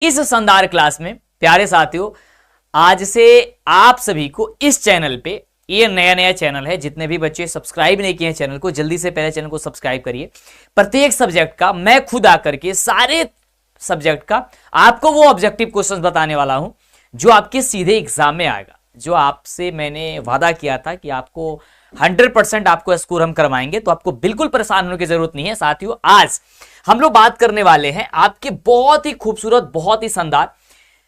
इस शानदार क्लास में प्यारे साथियों, आज से आप सभी को इस चैनल पे, ये नया चैनल है, जितने भी बच्चे सब्सक्राइब नहीं किए हैं चैनल को, जल्दी से पहले चैनल को सब्सक्राइब करिए। प्रत्येक सब्जेक्ट का मैं खुद आकर के सारे सब्जेक्ट का आपको वो ऑब्जेक्टिव क्वेश्चन बताने वाला हूं जो आपके सीधे एग्जाम में आएगा। जो आपसे मैंने वादा किया था कि आपको 100% आपको स्कोर हम करवाएंगे, तो आपको बिल्कुल परेशान होने की जरूरत नहीं है। साथियों, आज हम लोग बात करने वाले हैं आपके बहुत ही खूबसूरत, बहुत ही शानदार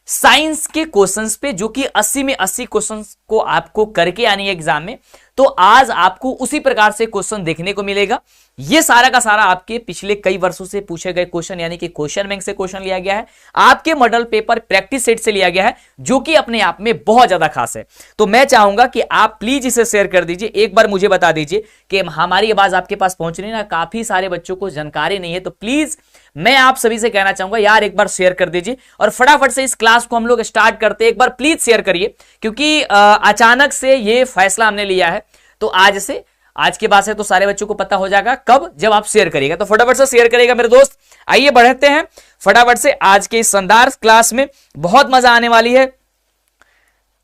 साइंस के क्वेश्चंस पे, जो कि 80 में 80 क्वेश्चंस को आपको करके आनी है एग्जाम में। तो आज आपको उसी प्रकार से क्वेश्चन देखने को मिलेगा। ये सारा का सारा आपके पिछले कई वर्षों से पूछे गए क्वेश्चन, यानी कि क्वेश्चन बैंक से क्वेश्चन लिया गया है, आपके मॉडल पेपर प्रैक्टिस सेट से लिया गया है, जो कि अपने आप में बहुत ज्यादा खास है। तो मैं चाहूंगा कि आप प्लीज इसे शेयर कर दीजिए। एक बार मुझे बता दीजिए कि हमारी आवाज आपके पास पहुंच रही है ना। काफी सारे बच्चों को जानकारी नहीं है, तो प्लीज मैं आप सभी से कहना चाहूंगा यार, एक बार शेयर कर दीजिए और फटाफट से इस क्लास को हम लोग स्टार्ट करते हैं। एक बार प्लीज शेयर करिए, क्योंकि अचानक से ये फैसला हमने लिया है। तो आज के बाद से तो सारे बच्चों को पता हो जाएगा कब, जब आप शेयर करिएगा। तो फटाफट से शेयर करिएगा मेरे दोस्त। आइए बढ़ते हैं फटाफट से आज के इस शानदार क्लास में, बहुत मजा आने वाली है।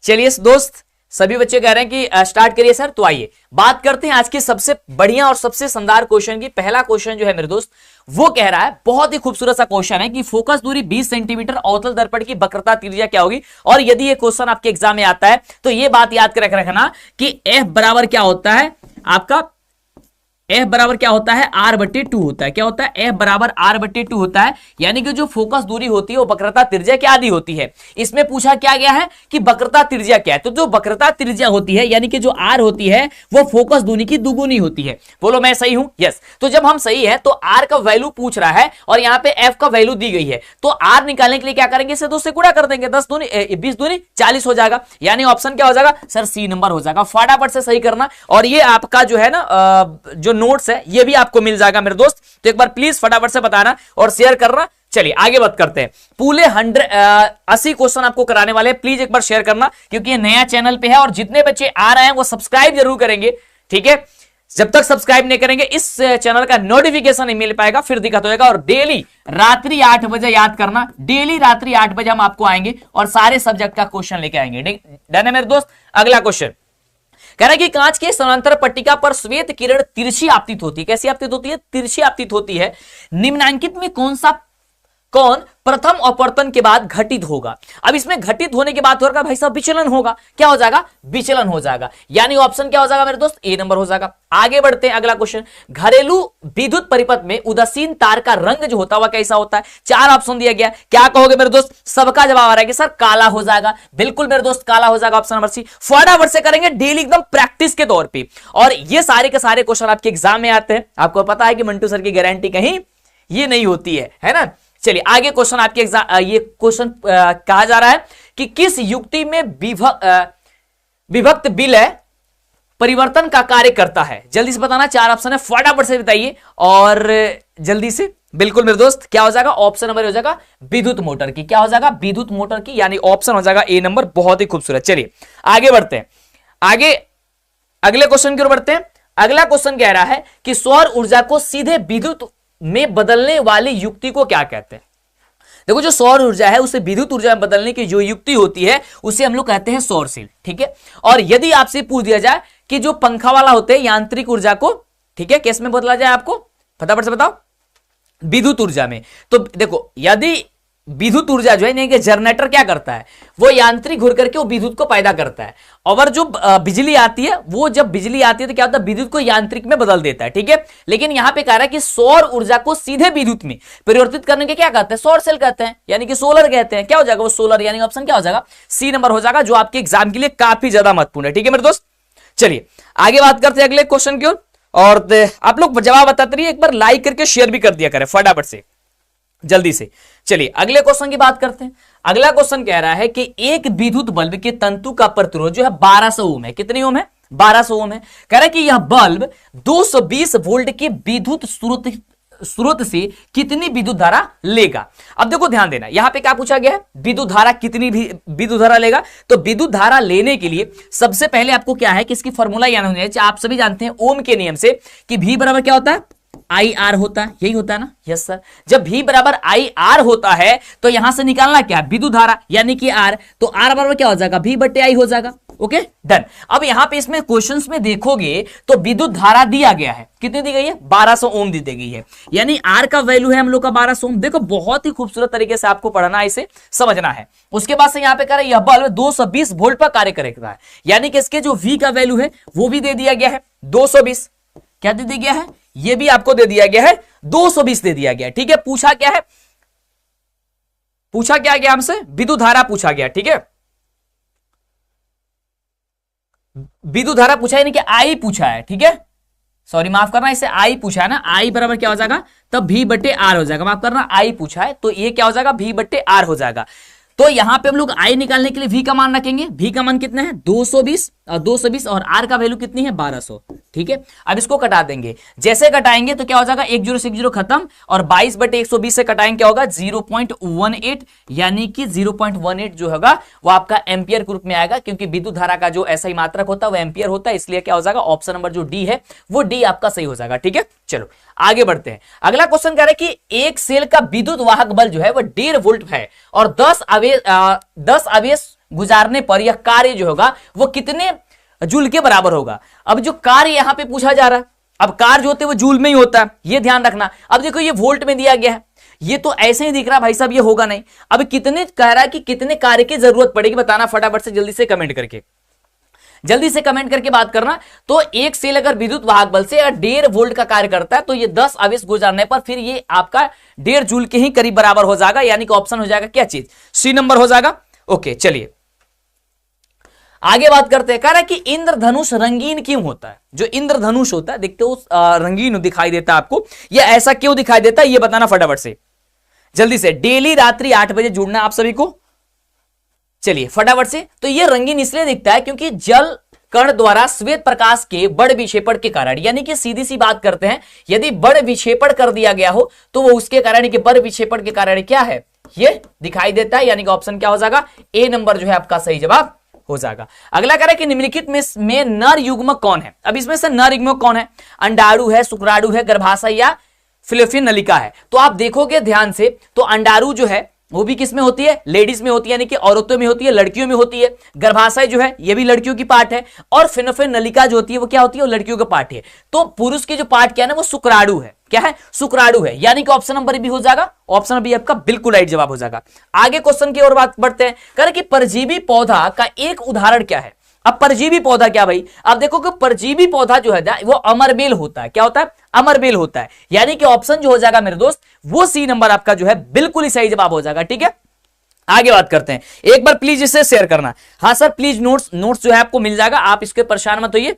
चलिए दोस्त, सभी बच्चे कह रहे हैं कि स्टार्ट करिए सर, तो आइए बात करते हैं आज के सबसे बढ़िया और सबसे शानदार क्वेश्चन की। पहला क्वेश्चन जो है मेरे दोस्त, वो कह रहा है, बहुत ही खूबसूरत सा क्वेश्चन है कि फोकस दूरी 20 सेंटीमीटर अवतल दर्पण की वक्रता त्रिज्या क्या होगी। और यदि ये क्वेश्चन आपके एग्जाम में आता है तो ये बात याद कर रखना कि F बराबर क्या होता है आपका, F बराबर क्या होता है, R/2 होता है। क्या होता है, F बराबर R/2 होता है। यानी कि जो फोकस दूरी होती है वो वक्रता त्रिज्या क्या आदि होती है। इसमें पूछा क्या गया है कि वक्रता त्रिज्या क्या है। तो जो वक्रता त्रिज्या होती है, यानी कि जो R होती है, वो फोकस दूरी की दुगुनी होती है। बोलो मैं सही हूं? यस। तो जब हम सही है तो R का वैल्यू पूछ रहा है और यहाँ पे F का वैल्यू दी गई है, तो R निकालने के लिए क्या करेंगे, इसे 2 से गुणा कर देंगे। 10 दूनी 20 दूनी 40 हो जाएगा। यानी ऑप्शन क्या हो जाएगा सर, सी नंबर हो जाएगा। फटाफट से सही करना। और ये आपका जो है ना, जो नोट्स है, ये भी आपको मिल जाएगा मेरे दोस्त। तो एक बार प्लीज फटाफट से बताना और शेयर करना। चलिए आगे बात करते हैं। पूरे 80 क्वेश्चन आपको कराने वाले हैं। प्लीज एक बार शेयर करना, क्योंकि ये नया चैनल पे है और जितने बच्चे आ रहे हैं वो सब्सक्राइब जरूर करेंगे, ठीक है। जब तक सब्सक्राइब नहीं करेंगे इस चैनल का नोटिफिकेशन नहीं मिल पाएगा, फिर दिक्कत हो जाएगा। और डेली रात्रि 8 बजे, याद करना, डेली रात्रि 8 बजे हम आपको आएंगे और सारे सब्जेक्ट का क्वेश्चन लेके आएंगे। डन है मेरे दोस्त। अगला क्वेश्चन कह रहा है कि कांच के समांतर पट्टिका पर श्वेत किरण तिरछी आपतित होती है। कैसी आपतित होती है? तिरछी आपतित होती है। निम्नांकित में कौन प्रथम अपवर्तन के बाद घटित होगा। अब इसमें घटित होने के बाद होगा भाई साहब विचलन होगा। क्या हो जाएगा? विचलन हो जाएगा। यानी ऑप्शन क्या हो जाएगा मेरे दोस्त? ए नंबर हो जाएगा। आगे बढ़ते हैं, अगला क्वेश्चन। घरेलू विद्युत परिपथ में उदासीन तार का रंग जो होता है वह कैसा होता है? 4 ऑप्शन दिया गया। क्या कहोगे मेरे दोस्त? सबका जवाब आ रहा है कि सर काला हो जाएगा। बिल्कुल मेरे दोस्त, काला हो जाएगा। Option number C. फटाफट से करेंगे डेली एकदम प्रैक्टिस के तौर पर। और ये सारे के सारे क्वेश्चन आपके एग्जाम में आते हैं। आपको पता है कि मंटू सर की गारंटी कहीं ये नहीं होती है ना। चलिए आगे क्वेश्चन आपके एग्जाम, ये क्वेश्चन कहा जा रहा है कि किस युक्ति में विभक्त विलय परिवर्तन का कार्य करता है। जल्दी से बताना। 4 ऑप्शन है, फटाफट से बताइए और जल्दी से। बिल्कुल मेरे दोस्त, क्या हो जाएगा? ऑप्शन नंबर हो जाएगा विद्युत मोटर की। क्या हो जाएगा? विद्युत मोटर की। यानी ऑप्शन हो जाएगा ए नंबर। बहुत ही खूबसूरत। चलिए आगे बढ़ते हैं। आगे अगले क्वेश्चन की ओर बढ़ते हैं। अगला क्वेश्चन कह रहा है कि सौर ऊर्जा को सीधे विद्युत में बदलने वाली युक्ति को क्या कहते हैं। देखो, जो सौर ऊर्जा है उसे विद्युत ऊर्जा में बदलने की जो युक्ति होती है उसे हम लोग कहते हैं सौर सेल, ठीक है। और यदि आपसे पूछ दिया जाए कि जो पंखा वाला होते हैं यांत्रिक ऊर्जा को, ठीक है, किस में बदला जाए आपको, फटाफट से बताओ। विद्युत ऊर्जा में। तो देखो, यदि विद्युत ऊर्जा जो है, यानी कि जनरेटर क्या करता है, वो यांत्रिक घूर करके वो विद्युत को पैदा करता है। और जो बिजली आती है, वो जब बिजली आती है तो क्या होता है, विद्युत को यांत्रिक में बदल देता है, ठीक है। लेकिन यहां पे कह रहा है कि सौर ऊर्जा को सीधे विद्युत में परिवर्तित करने के क्या कहते हैं? सौर सेल कहते हैं, यानी कि सोलर कहते हैं। क्या हो जाएगा? वो सोलर। यानी ऑप्शन क्या हो जाएगा? सी नंबर हो जाएगा, जो आपके एग्जाम के लिए काफी ज्यादा महत्वपूर्ण है, ठीक है मेरे दोस्त। चलिए आगे बात करते हैं अगले क्वेश्चन की ओर। और आप लोग जवाब बताते रहिए, एक बार लाइक करके शेयर भी कर दिया करें फटाफट से, जल्दी से। चलिए अगले क्वेश्चन की बात करते हैं। अगला क्वेश्चन कह रहा है कि एक विद्युत बल्ब के तंतु का प्रतिरोध जो है 1200 ओम है। कितनी ओम है? 1200 ओम है। कह रहा है कि यह बल्ब 220 वोल्ट के विद्युत स्रोत से कितनी विद्युत धारा लेगा। अब देखो ध्यान देना, यहां पे क्या पूछा गया है? विद्युत धारा कितनी भी विद्युत धारा लेगा। तो विद्युत धारा लेने के लिए सबसे पहले आपको क्या है कि इसकी फॉर्मूला याद होनी चाहिए। आप सभी जानते हैं ओम के नियम से कि V बराबर क्या होता है? आई आर होता है, यही होता है ना? Yes sir. जब V बराबर आई आर होता है तो यहां से निकालना क्या? विद्युत धारा यानी कि R, तो R बराबर क्या हो जाएगा? V बटे आई हो जाएगा। Okay done. अब यहां पे इसमें क्वेश्चंस में देखोगे तो विद्युत धारा दिया गया है, कितनी दी गई है? 1200 ओम दी गई है, यानी R का वैल्यू है हम लोग का 1200 ओम। देखो बहुत ही खूबसूरत तरीके से आपको पढ़ना है, इसे समझना है। उसके बाद से यहां पे कह रहा है यह बल्ब 220 वोल्ट पर कार्य करेगा है, यानी कि इसके जो V का वैल्यू है वो भी दे दिया गया है 220। क्या दे दिया गया है? ये भी आपको दे दिया गया है 220 दे दिया गया है। ठीक है, पूछा क्या है? पूछा क्या गया हमसे? विद्युत धारा पूछा गया। ठीक है, विद्युत धारा पूछा है, यानी कि आई पूछा है। ठीक है, सॉरी माफ करना, इसे आई पूछा है ना। आई बराबर क्या हो जाएगा? तब V बट्टे आर हो जाएगा। माफ करना, आई पूछा है तो ये क्या हो जाएगा? V बट्टे आर हो जाएगा। तो यहां पे हम लोग आई निकालने के लिए V का मान रखेंगे। V का मान कितना है? 220 और 220 और R का वैल्यू कितनी है? 1200। ठीक है, अब इसको कटा देंगे। जैसे कटाएंगे तो क्या हो जाएगा? 10 से 0 खत्म, और 22 बटे 120 से कटाएंगे क्या होगा? 0.18, यानी कि 0.18 जो होगा वो आपका एम्पियर के रूप में आएगा, क्योंकि विद्युत धारा का जो ऐसा ही मात्रक होता है वो एम्पियर होता है, इसलिए क्या हो जाएगा? ऑप्शन नंबर जो डी है वो डी आपका सही हो जाएगा। ठीक है, चलो आगे बढ़ते हैं। अगला क्वेश्चन कह रहा है कि एक सेल का विद्युत वाहक बल जो है वो 1.5 वोल्ट है और 10 आवेश गुजारने पर यह कार्य जो होगा वो कितने जूल के बराबर होगा। अब जो कार्य यहां पे पूछा जा रहा है, अब कार्य जो होते हैं वो जूल में ही होता है, ये ध्यान रखना। अब देखो ये वोल्ट में दिया गया है, ये तो ऐसे ही दिख रहा है भाई साहब, ये होगा नहीं। अब कितने कह रहा है कि कितने कार्य की जरूरत पड़ेगी, बताना फटाफट से, जल्दी से कमेंट करके, जल्दी से कमेंट करके बात करना। तो एक सेल अगर विद्युत वाहक बल से 1.5 वोल्ट का कार्य करता है तो ये 10 आवेश गुजारने पर फिर ये आपका 1.5 जूल के ही करीब बराबर हो जाएगा, यानी कि ऑप्शन हो जाएगा क्या चीज? सी नंबर हो जाएगा। ओके चलिए आगे बात करते हैं। कह रहा है कि इंद्रधनुष रंगीन क्यों होता है? जो इंद्रधनुष होता है देखते हो रंगीन दिखाई देता है आपको, यह ऐसा क्यों दिखाई देता है ये बताना फटाफट से, जल्दी से। डेली रात्रि 8 बजे जुड़ना आप सभी को, चलिए फटाफट से। तो ये रंगीन इसलिए दिखता है क्योंकि जल कण द्वारा श्वेत प्रकाश के बड़ विक्षेपण के कारण, यानी कि सीधी सी बात करते हैं, यदि बड़ विक्षेपण कर दिया गया हो तो वो उसके कारण कि बड़ विक्षेपण के कारण क्या है? ये दिखाई देता है, यानी कि ऑप्शन क्या हो जाएगा? ए नंबर जो है आपका सही जवाब हो जाएगा। अगला कह रहा है कि निम्नलिखित में नर युग्मक कौन है? अब इसमें से नर युग्मक कौन है? अंडाणु है, शुक्राणु है, गर्भाशय या फिलोपियन नलिका है? तो आप देखोगे ध्यान से तो अंडाणु जो है वो भी किस में होती है? लेडीज में होती है, यानी कि औरतों में होती है, लड़कियों में होती है। गर्भाशय जो है ये भी लड़कियों की पार्ट है, और फिलोपियन नलिका जो होती है वो क्या होती है? वो लड़कियों का पार्ट है। तो पुरुष की जो पार्ट क्या है ना, वो शुक्राणु है। क्या है? शुक्राणु है, यानी कि ऑप्शन नंबर बी हो जाएगा। ऑप्शन बी आपका बिल्कुल राइट जवाब हो जाएगा। आगे क्वेश्चन की ओर बात बढ़ते हैं। कह रहे कि परजीवी पौधा का एक उदाहरण क्या है? अब परजीवी पौधा क्या भाई? आप देखो कि परजीवी पौधा जो है वो अमरबेल होता है। क्या होता है? अमरबेल होता है, यानी कि ऑप्शन जो हो जाएगा मेरे दोस्त वो सी नंबर आपका जो है बिल्कुल ही सही जवाब हो जाएगा। ठीक है, आगे बात करते हैं। एक बार प्लीज इसे शेयर करना। हाँ सर प्लीज नोट्स जो है आपको मिल जाएगा, आप इसके परेशान मत होइए।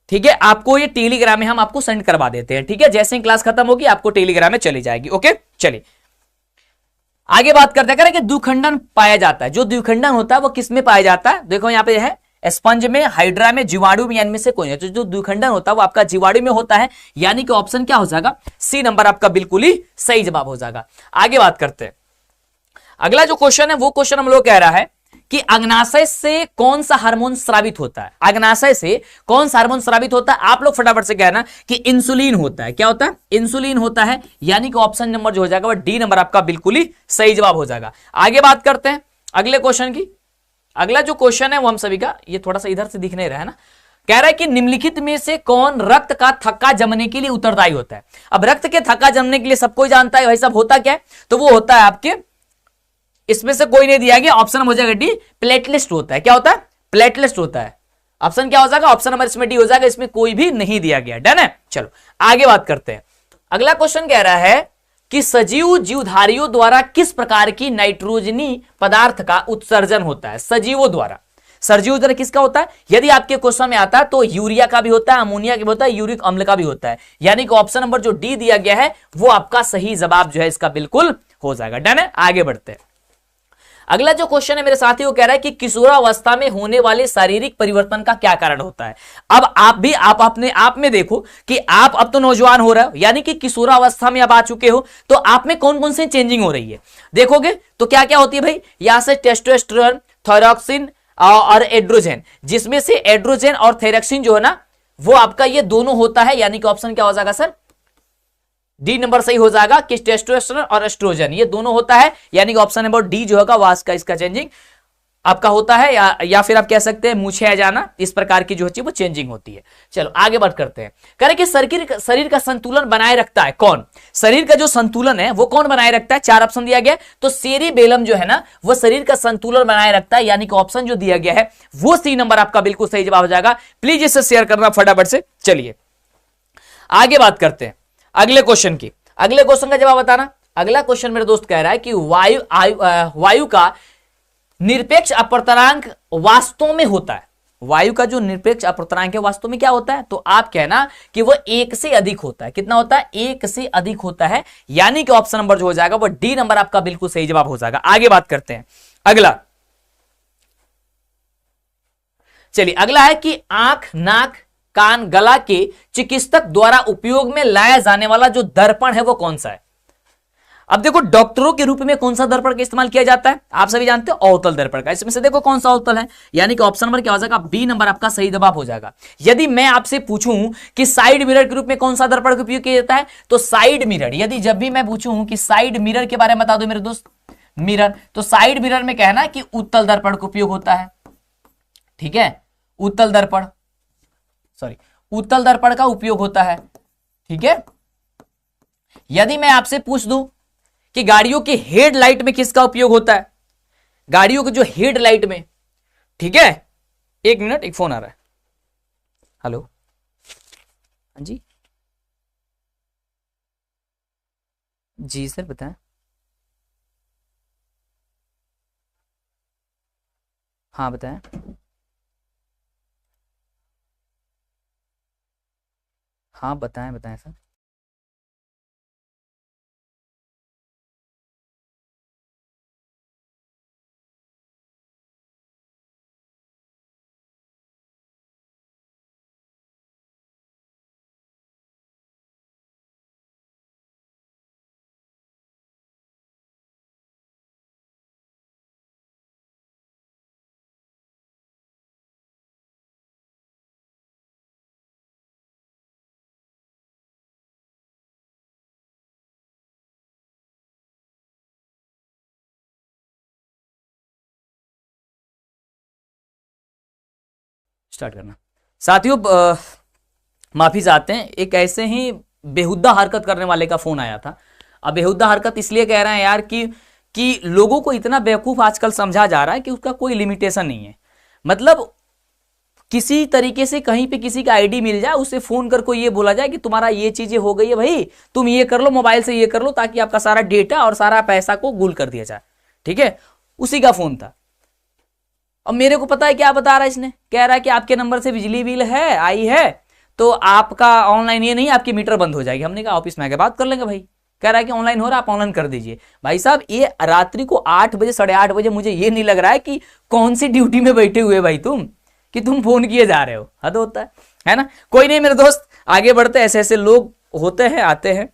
ठीक है, आपको ये टेलीग्राम में हम आपको सेंड करवा देते हैं। ठीक है, जैसे ही क्लास खत्म होगी आपको टेलीग्राम में चली जाएगी। ओके चलिए आगे बात करते हैं कि द्विखंडन पाया जाता है। जो द्विखंडन होता है वो किस में पाया जाता है? देखो यहाँ पे है स्पंज में, हाइड्रा में, जीवाणु में, इनमें से कोई नहीं। तो जो द्विखंडन होता है वो आपका जीवाणु में होता है, यानी कि ऑप्शन क्या हो जाएगा? सी नंबर आपका बिल्कुल ही सही जवाब हो जाएगा। आगे बात करते हैं। अगला जो क्वेश्चन है वो क्वेश्चन हम लोग कह रहा है कि अग्नाशय से कौन सा हार्मोन स्रावित होता है? अग्नाशय से कौन सा हार्मोन स्रावित होता है? आप लोग फटाफट से कहना कि इंसुलिन होता है। क्या होता है? इंसुलिन होता है, यानी कि ऑप्शन नंबर जो हो जाएगा वो डी नंबर आपका बिल्कुल ही सही जवाब हो जाएगा। आगे बात करते हैं अगले क्वेश्चन की। अगला जो क्वेश्चन है वो हम सभी का, ये थोड़ा सा इधर से दिख नहीं रहा है ना। कह रहा है कि निम्नलिखित में से कौन रक्त का थक्का जमने के लिए उत्तरदायी होता है? अब रक्त के थक्का जमने के लिए सबको जानता है भाई साहब होता क्या है? तो वो होता है आपके, इसमें से कोई नहीं दिया गया, ऑप्शन हो जाएगा डी, प्लेटलेट होता है। क्या होता है? प्लेटलेट होता है। ऑप्शन क्या हो जाएगा? ऑप्शन नंबर इसमें डी हो जाएगा, इसमें कोई भी नहीं दिया गया। डन है, चलो आगे बात करते हैं। अगला क्वेश्चन कह रहा है कि सजीव जीवधारियों द्वारा किस प्रकार की नाइट्रोजनी पदार्थ का उत्सर्जन होता है? सजीवों द्वारा, सजीवों द्वारा किसका होता है? यदि आपके क्वेश्चन में आता है तो यूरिया का भी होता है, अमोनिया का भी होता है, यूरिक अम्ल का भी होता है, यानी कि ऑप्शन नंबर जो डी दिया गया है वो आपका सही जवाब जो है इसका बिल्कुल हो जाएगा। डन है, आगे बढ़ते हैं। अगला जो क्वेश्चन है मेरे साथी वो कह रहा है कि किशोरावस्था में होने वाले शारीरिक परिवर्तन का क्या कारण होता है? अब आप भी आप अपने आप में देखो कि आप अब तो नौजवान हो रहे हो, यानी कि किशोरावस्था में आप आ चुके हो, तो आप में कौन कौन सी चेंजिंग हो रही है देखोगे तो क्या क्या होती है भाई? यहां से टेस्टोस्टेरोन, थायरॉक्सिन और एड्रोजन, जिसमें से एड्रोजन और थायरॉक्सिन जो है ना वो आपका ये दोनों होता है, यानी कि ऑप्शन क्या हो जाएगा सर? डी नंबर सही हो जाएगा कि टेस्टोस्टेरोन और एस्ट्रोजन ये दोनों होता है, यानी कि ऑप्शन नंबर डी जो होगा वास का इसका चेंजिंग आपका होता है, या फिर आप कह सकते हैं मुछे आ जाना, इस प्रकार की जो होती है वो चेंजिंग होती है। चलो आगे बात करते हैं। कह रहे कि शरीर का संतुलन बनाए रखता है कौन? शरीर का जो संतुलन है वो कौन बनाए रखता है? चार ऑप्शन दिया गया, तो सेरिबेलम जो है ना वो शरीर का संतुलन बनाए रखता है, यानी कि ऑप्शन जो दिया गया है वो सी नंबर आपका बिल्कुल सही जवाब हो जाएगा। प्लीज इसे शेयर करना फटाफट से। चलिए आगे बात करते हैं अगले क्वेश्चन की। अगले क्वेश्चन का जवाब बताना। अगला क्वेश्चन मेरे दोस्त कह रहा है कि वायु का निरपेक्ष अपवर्तनांक वास्तव में होता है। वायु का जो निरपेक्ष अपवर्तनांक है वास्तव में क्या होता है? तो आप कहना कि वो 1 से अधिक होता है। कितना होता है? 1 से अधिक होता है, यानी कि ऑप्शन नंबर जो हो जाएगा वो डी नंबर आपका बिल्कुल सही जवाब हो जाएगा। आगे बात करते हैं अगला। चलिए अगला है कि आंख, नाक, कान, गला के चिकित्सक द्वारा उपयोग में लाया जाने वाला जो दर्पण है वो कौन सा है? अब देखो डॉक्टरों के रूप में कौन सा दर्पण का इस्तेमाल किया जाता है? आप सभी जानते हो अवतल दर्पण का। इसमें से देखो कौन सा अवतल है, यानी कि ऑप्शन नंबर क्या हो जाएगा? बी नंबर आपका सही जवाब हो जाएगा। यदि मैं आपसे पूछूं कि साइड मिरर के रूप में कौन सा दर्पण का उपयोग किया जाता है, तो साइड मिरर, यदि जब भी मैं पूछूं कि साइड मिरर के बारे में बता दो मेरे दोस्त, मिरर, तो साइड मिरर में कहना कि उत्तल दर्पण का उपयोग होता है। ठीक है, उत्तल दर्पण, सॉरी उत्तल दर्पण का उपयोग होता है। ठीक है, यदि मैं आपसे पूछ दूं कि गाड़ियों के हेडलाइट में किसका उपयोग होता है? गाड़ियों के जो हेडलाइट में, ठीक है, एक मिनट, एक फोन आ रहा है। हेलो, हाँ जी, जी सर बताएं। हाँ बताएं। हाँ बताएं बताएं सर। स्टार्ट करना। साथियों माफी चाहते हैं, एक ऐसे ही बेहुदा हरकत करने वाले का फोन आया था। अब बेहुदा हरकत इसलिए कह रहे हैं यार कि लोगों को इतना बेवकूफ आजकल समझा जा रहा है कि उसका कोई लिमिटेशन नहीं है। मतलब किसी तरीके से कहीं पे किसी का आईडी मिल जाए, उसे फोन कर को ये बोला जाए कि तुम्हारा ये चीजें हो गई है भाई, तुम ये कर लो, मोबाइल से ये कर लो, ताकि आपका सारा डेटा और सारा पैसा को गुल कर दिया जाए। ठीक है, उसी का फोन था। अब मेरे को पता है क्या बता रहा है इसने, कह रहा है कि आपके नंबर से बिजली बिल है आई है, तो आपका ऑनलाइन ये नहीं, आपकी मीटर बंद हो जाएगी। हमने कहा ऑफिस में आके बात कर लेंगे भाई। कह रहा है कि ऑनलाइन हो रहा है, आप ऑनलाइन कर दीजिए। भाई साहब ये रात्रि को 8 बजे 8:30 बजे, मुझे ये नहीं लग रहा है कि कौन सी ड्यूटी में बैठे हुए भाई तुम, कि तुम फोन किए जा रहे हो। हद होता है ना। कोई नहीं मेरे दोस्त, आगे बढ़ते। ऐसे ऐसे लोग होते हैं, आते हैं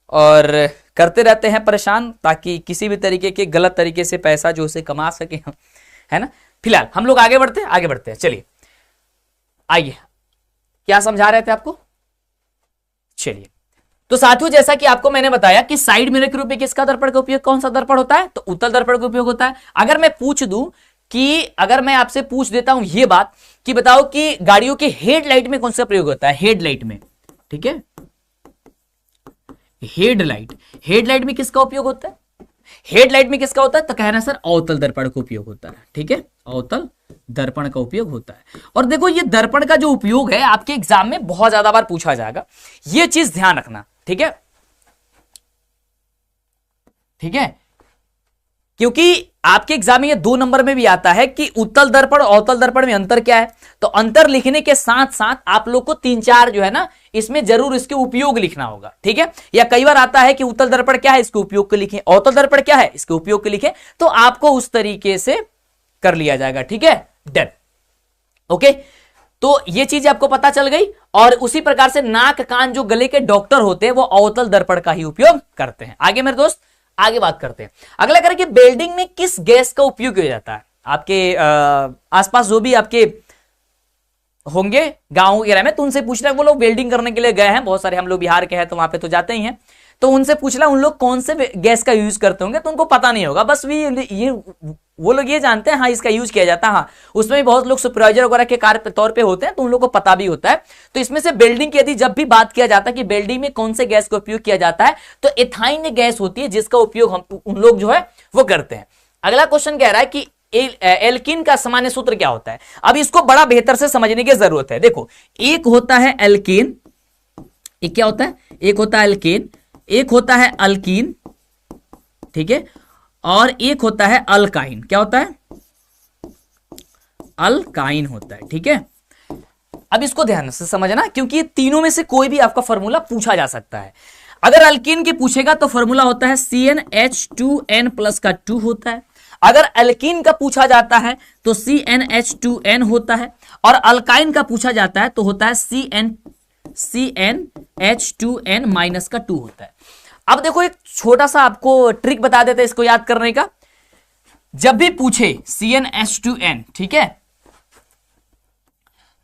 और करते रहते हैं परेशान, ताकि किसी भी तरीके के गलत तरीके से पैसा जो उसे कमा सके, है ना। फिलहाल हम लोग आगे बढ़ते हैं, आगे बढ़ते हैं। चलिए आइए, क्या समझा रहे थे आपको? चलिए, तो साथियों जैसा कि आपको मैंने बताया कि साइड मिरर के रूप में किसका दर्पण का उपयोग, कौन सा दर्पण होता है? तो उत्तल दर्पण का उपयोग होता है। अगर मैं पूछ दूं कि, अगर मैं आपसे पूछ देता हूं ये बात कि बताओ कि गाड़ियों के हेडलाइट में कौन सा प्रयोग होता है? हेडलाइट में, ठीक है, हेडलाइट, हेडलाइट में किसका उपयोग होता है? हेडलाइट में किसका होता है? तो कहना सर अवतल दर्पण का उपयोग होता है। ठीक है, अवतल दर्पण का उपयोग होता है। और देखो ये दर्पण का जो उपयोग है आपके एग्जाम में बहुत ज्यादा बार पूछा जाएगा, ये चीज ध्यान रखना। ठीक है, ठीक है, क्योंकि आपके एग्जाम में ये 2 नंबर में भी आता है कि उत्तल दर्पण और अवतल दर्पण में अंतर क्या है। तो अंतर लिखने के साथ साथ आप लोग को 3-4 जो है ना, इसमें जरूर इसके उपयोग लिखना होगा। ठीक है, या कई बार आता है कि उत्तल दर्पण क्या है, इसके उपयोग को लिखें, अवतल दर्पण क्या है, इसके उपयोग को लिखें। तो आपको उस तरीके से कर लिया जाएगा। ठीक है, डन, ओके। तो ये चीज आपको पता चल गई। और उसी प्रकार से नाक, कान, जो गले के डॉक्टर होते हैं वो अवतल दर्पण का ही उपयोग करते हैं। आगे मेरे दोस्त आगे बात करते हैं। अगला करें कि वेल्डिंग में किस गैस का उपयोग किया जाता है? आपके आसपास जो भी आपके होंगे गांव वगैरह में, तो उनसे पूछ रहा है, वो लोग वेल्डिंग करने के लिए गए हैं, बहुत सारे हम लोग बिहार के हैं तो वहां पे तो जाते ही हैं, तो उनसे पूछ रहा उन लोग कौन से गैस का यूज करते होंगे, तो उनको पता नहीं होगा, बस भी ये वो लोग ये जानते हैं हाँ इसका यूज किया जाता है, हाँ उसमें भी बहुत लोग सुपरवाइजर वगैरह के कार्य तौर पे होते हैं, तो उन लोगों को पता भी होता है। तो इसमें से वेल्डिंग की यदि जब भी बात किया जाता है कि वेल्डिंग में कौन से गैस का उपयोग किया जाता है, तो एथाइन गैस होती है जिसका उपयोग हम उन लोग जो है वो करते हैं। अगला क्वेश्चन कह रहा है कि एल्कीन का सामान्य सूत्र क्या होता है। अब इसको बड़ा बेहतर से समझने की जरूरत है। देखो, एक होता है एल्केन, एक क्या होता है, एक होता है एल्केन, एक होता है अल्कीन, ठीक है, और एक होता है अल्काइन। क्या होता है, अल्काइन होता है, ठीक है। अब इसको ध्यान से समझना, क्योंकि ये तीनों में से कोई भी आपका फॉर्मूला पूछा जा सकता है। अगर अल्कीन की पूछेगा तो फॉर्मूला होता है CnH2n प्लस का 2 होता है। अगर अल्कीन का पूछा जाता है तो CnH2n होता है, और अल्काइन का पूछा जाता है तो होता है CnH2n माइनस का 2 होता है। अब देखो, एक छोटा सा आपको ट्रिक बता देते हैं इसको याद करने का। जब भी पूछे CnH2n, ठीक है,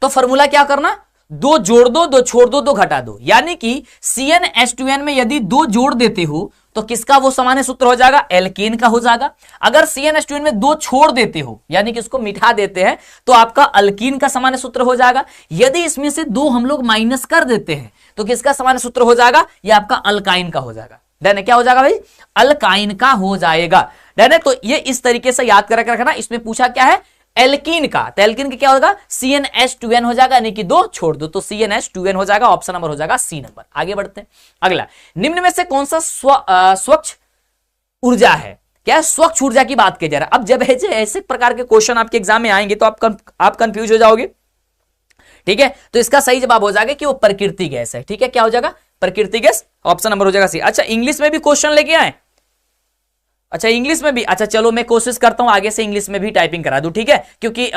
तो फॉर्मूला क्या करना, दो जोड़ दो, दो छोड़ दो, दो घटा दो। यानी कि CnH2n में यदि दो जोड़ देते हो तो किसका वो सामान्य सूत्र हो जाएगा, एल्केन का हो जाएगा। अगर CnH2n में दो छोड़ देते हो, यानी कि इसको मिटा देते हैं, तो आपका अल्कीन का सामान्य सूत्र हो जाएगा। यदि इसमें से दो हम लोग माइनस कर देते हैं तो किसका सामान्य सूत्र हो जाएगा, ये आपका अल्काइन का हो जाएगा। डन है, क्या हो जाएगा भाई, अल्काइन का हो जाएगा। डन है, तो ये इस तरीके से याद करके रखना। इसमें पूछा क्या है, एल्कीन का, तो एल्कीन का क्या होगा, CnH2n हो जाएगा, यानी कि दो छोड़ दो तो CnH2n हो जाएगा। ऑप्शन नंबर हो जाएगा C नंबर। आगे बढ़ते हैं। अगला, निम्न में से कौन सा स्वच्छ ऊर्जा है। क्या स्वच्छ ऊर्जा की बात की जा रहा है। अब जब ऐसे प्रकार के क्वेश्चन आपके एग्जाम में आएंगे तो आप कंफ्यूज हो जाओगे, ठीक है। तो इसका सही जवाब हो जाएगा कि वो प्रकृति गैस है, ठीक है। क्या हो जाएगा, प्रकृति गैस। ऑप्शन नंबर हो जाएगा C। अच्छा, इंग्लिश में भी क्वेश्चन लेके आए, अच्छा इंग्लिश में भी, अच्छा चलो मैं कोशिश करता हूं आगे से इंग्लिश में भी टाइपिंग करा दूं, ठीक है। क्योंकि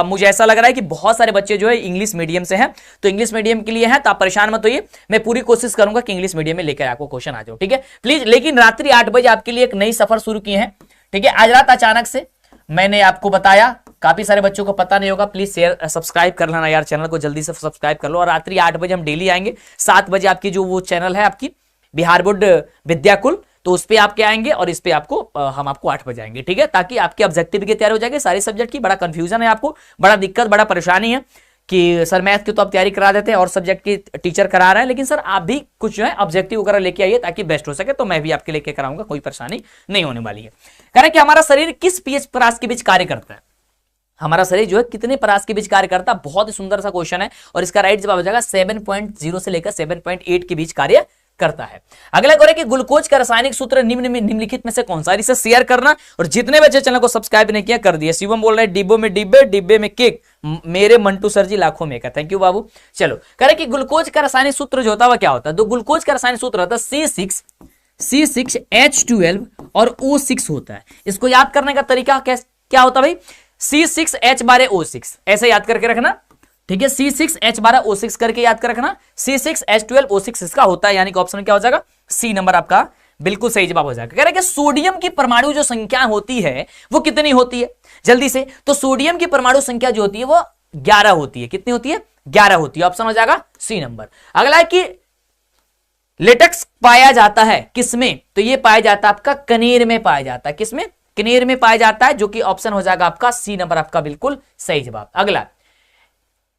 मुझे ऐसा लग रहा है कि बहुत सारे बच्चे जो है इंग्लिश मीडियम से हैं, तो इंग्लिश मीडियम के लिए हैं, तो आप परेशान मत होइए, मैं पूरी कोशिश करूंगा कि इंग्लिश मीडियम में लेकर आपको क्वेश्चन आ जाओ, ठीक है प्लीज। लेकिन रात्रि 8 बजे आपके लिए एक नई सफर शुरू किए हैं, ठीक है। आज रात अचानक से मैंने आपको बताया, काफी सारे बच्चों को पता नहीं होगा, प्लीज शेयर सब्सक्राइब कर लेना यार, चैनल को जल्दी से सब्सक्राइब कर लो। और रात्रि 8 बजे हम डेली आएंगे, 7 बजे आपकी जो वो चैनल है आपकी बिहार बोर्ड विद्याकुल, तो उस पे आप क्या आएंगे और इस पे आपको हम आपको 8 बजे आएंगे, ठीक है, ताकि आपके ऑब्जेक्टिव की तैयारी हो जाएगी। सारे सब्जेक्ट की बड़ा कंफ्यूजन है, आपको बड़ा दिक्कत, बड़ा परेशानी है कि सर मैथ की तो आप तैयारी करा देते हैं और सब्जेक्ट की टीचर करा रहा है, लेकिन सर आप भी कुछ जो है ऑब्जेक्टिव वगैरह लेके आइए ताकि बेस्ट हो सके। तो मैं भी आपके लेके कराऊंगा, कोई परेशानी नहीं होने वाली है। कह रहे कि हमारा शरीर किस पीएच परास के बीच कार्य करता है। हमारा शरीर जो है कितने परास के बीच कार्य करता है, बहुत ही सुंदर सा क्वेश्चन है, और इसका राइट जवाब हो जाएगा 7.0 से लेकर 7.8 के बीच कार्य करता है। अगला कह रहे कि ग्लूकोज का रासायनिक सूत्र निम्नलिखित में से कौन सा। इसे शेयर करना, और जितने बच्चे चैनल को सब्सक्राइब नहीं किया कर दिया। शिवम बोल रहे हैं डिब्बों में डिब्बे, डिब्बे में केक, मेरे मंटू सर जी लाखों में का, थैंक यू बाबू। चलो, कह रहे कि ग्लूकोज का रासायनिक सूत्र जो होता है वह क्या होता है। तो ग्लूकोज का रासायनिक सूत्र होता है C6H12 और O6 होता है। इसको याद करने का तरीका क्या होता है भाई, C6H12O6 ऐसे याद करके रखना, ठीक है। C6H12O6 करके याद कर रखना, C6H12O6 इसका होता है, यानी कि ऑप्शन क्या हो जाएगा, C नंबर आपका बिल्कुल सही जवाब हो जाएगा। कह रहे कि सोडियम की परमाणु जो संख्या होती है वो कितनी होती है, जल्दी से। तो सोडियम की परमाणु संख्या जो होती है वो 11 होती है। कितनी होती है, 11 होती है। ऑप्शन हो जाएगा C नंबर। अगला है कि लेटेक्स पाया जाता है किसमें, तो ये पाया जाता है आपका कनेर में पाया जाता है। किसमें, कनेर में पाया जाता है, जो कि ऑप्शन हो जाएगा आपका C नंबर आपका बिल्कुल सही जवाब। अगला,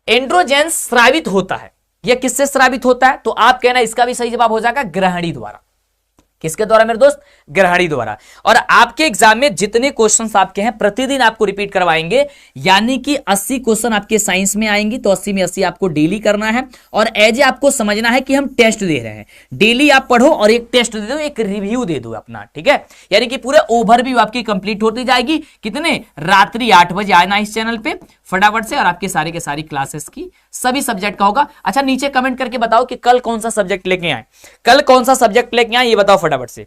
एंड्रोजन स्रावित होता है, यह किससे स्रावित होता है, तो आप कहना इसका भी सही जवाब हो जाएगा ग्रहणी द्वारा। किसके द्वारा मेरे दोस्त, ग्रहणी द्वारा। और आपके एग्जाम में जितने क्वेश्चंस आपके हैं प्रतिदिन आपको रिपीट करवाएंगे, यानी कि 80 क्वेश्चन आपके साइंस में आएंगे, तो 80 में 80 आपको डेली करना है। और एज ए आपको समझना है कि हम टेस्ट दे रहे हैं, डेली आप पढ़ो और एक टेस्ट दे दो, एक रिव्यू दे दो अपना, ठीक है। यानी कि पूरे ओवरव्यू आपकी कंप्लीट होती जाएगी। कितने, रात्रि 8 बजे आना इस चैनल पे फटाफट से, और आपके सारी के सारी क्लासेस की सभी सब्जेक्ट का होगा। अच्छा, नीचे कमेंट करके बताओ कि कल कौन सा सब्जेक्ट लेके आए, कल कौन सा सब्जेक्ट लेके आए, ये बताओ फटाफट से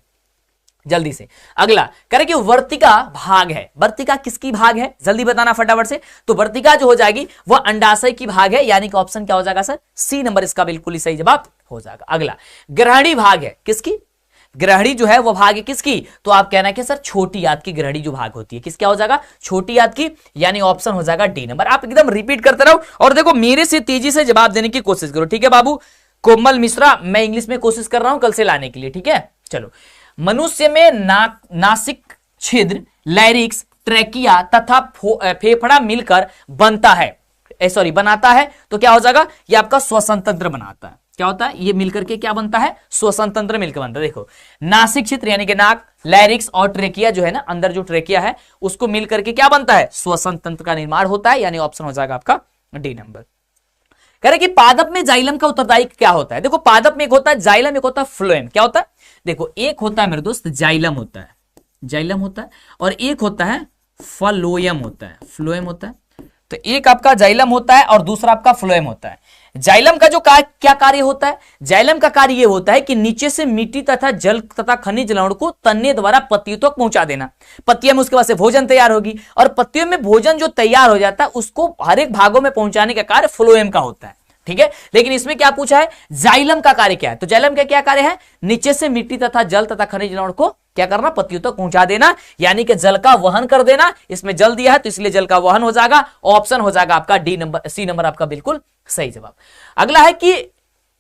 जल्दी से। अगला कह रहे कि वर्तिका भाग है, वर्तिका किसकी भाग है, जल्दी बताना फटाफट से। तो वर्तिका जो हो जाएगी वह अंडाशय की भाग है, यानी कि ऑप्शन क्या हो जाएगा सर, C नंबर इसका बिल्कुल ही सही जवाब हो जाएगा। अगला, ग्रहणी भाग है किसकी, ग्रहणी जो है वो भाग है किसकी, तो आप कहना कि सर छोटी याद की ग्रहणी जो भाग होती है किस क्या हो जाएगा, छोटी याद की, यानी ऑप्शन हो जाएगा डी नंबर। आप एकदम रिपीट करते रहो और देखो मेरे से तेजी से जवाब देने की कोशिश करो, ठीक है बाबू। कोमल मिश्रा, मैं इंग्लिश में कोशिश कर रहा हूं कल से लाने के लिए, ठीक है। चलो, मनुष्य में नासिक छिद्र, लैरिक्स, ट्रेकिया तथा फेफड़ा मिलकर बनता है, सॉरी बनाता है, तो क्या हो जाएगा, ये आपका श्वसन तंत्र बनाता है। क्या होता है, ये मिलकर के क्या बनता है, श्वसन तंत्र मिलकर बनता है। देखो नासिक छिद्र यानी कि नाक, लैरिक्स और ट्रेकिया जो है ना, अंदर जो ट्रेकिया है उसको मिलकर के क्या बनता है, श्वसन तंत्र का निर्माण होता है, यानी ऑप्शन हो जाएगा आपका डी नंबर। कह रहे कि पादप में जाइलम का उत्तरदायी क्या होता है। देखो पादप में एक होता है जाइलम, एक होता है फ्लोएम। क्या होता है, देखो एक होता है मेरे दोस्त जाइलम होता है, जाइलम होता है, और एक होता है फ्लोएम होता है, फ्लोएम होता है। तो एक आपका जाइलम होता है और दूसरा आपका फ्लोएम होता है। जाइलम का जो क्या कार्य होता है, जाइलम का कार्य यह होता है कि नीचे से मिट्टी तथा जल तथा खनिज लवण को तन्ने द्वारा पत्तियों तक पहुंचा देना। पत्तियों में उसके बाद से भोजन तैयार होगी और पत्तियों में भोजन जो तैयार हो जाता है उसको हर एक भागों में पहुंचाने का कार्य फ्लोएम का होता है, ठीक है। लेकिन इसमें क्या पूछा है, जाइलम का कार्य क्या है, तो जाइलम का क्या कार्य है, नीचे से मिट्टी तथा जल तथा खनिज लवण को क्या करना, पत्तियों तक पहुंचा देना, यानी कि जल का वहन कर देना। इसमें जल दिया है तो इसलिए जल का वहन हो जाएगा, ऑप्शन हो जाएगा आपका डी नंबर, सी नंबर आपका बिल्कुल सही जवाब। अगला है कि